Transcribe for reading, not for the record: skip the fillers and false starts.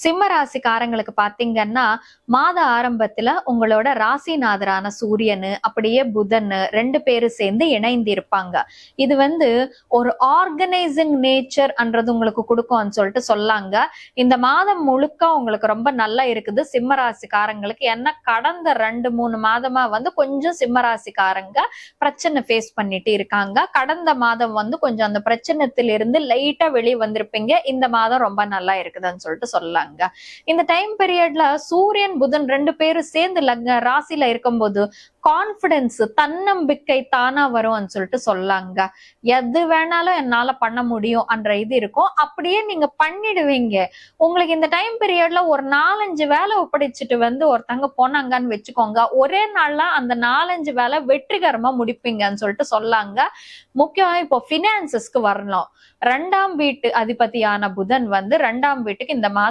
சிம்ம ராசிக்காரங்களுக்கு பாத்தீங்கன்னா மாத ஆரம்பத்துல உங்களோட ராசிநாதரான சூரியனு அப்படியே புதன் ரெண்டு பேரும் சேர்ந்து இணைந்து இருப்பாங்க. இது ஒரு ஆர்கனைசிங் நேச்சர் அன்றது உங்களுக்கு கொடுக்கும்னு சொல்லிட்டு சொல்லாங்க. இந்த மாதம் முழுக்க உங்களுக்கு ரொம்ப நல்லா இருக்குது சிம்ம ராசிக்காரங்களுக்கு. ஏன்னா கடந்த 2-3 மாதமா கொஞ்சம் சிம்ம ராசிக்காரங்க பிரச்சனை ஃபேஸ் பண்ணிட்டு இருக்காங்க. கடந்த மாதம் கொஞ்சம் அந்த பிரச்சனத்திலிருந்து லைட்டா வெளியே வந்திருப்பீங்க. இந்த மாதம் ரொம்ப நல்லா இருக்குதுன்னு சொல்லிட்டு சொல்லாங்க. இந்த டைம் பீரியட்ல சூரியன் புதன் ரெண்டு பேரும் சேர்ந்து ராசியில இருக்கும்போது கான்பிடன்ஸ் தன்னம்பிக்கை தானா வரும்னு சொல்லிட்டு சொல்லாங்க. எது வேணாலும் என்னால பண்ண முடியும் என்ற இது இருக்கும். அப்படியே நீங்க பண்ணிடுவீங்க. உங்களுக்கு இந்த டைம் பீரியட்ல ஒரு 4-5 வேலை ஒப்படைச்சிட்டு ஒருத்தங்க போனாங்கன்னு வச்சுக்கோங்க, ஒரே நாள்ல அந்த 4-5 வேலை வெற்றிகரமா முடிப்பீங்கன்னு சொல்லிட்டு சொல்லாங்க. முக்கியமா இப்போ பினான்சஸ்க்கு வரணும். 2ஆம் வீட்டு அதிபதியான புதன் 2ஆம் வீட்டுக்கு இந்த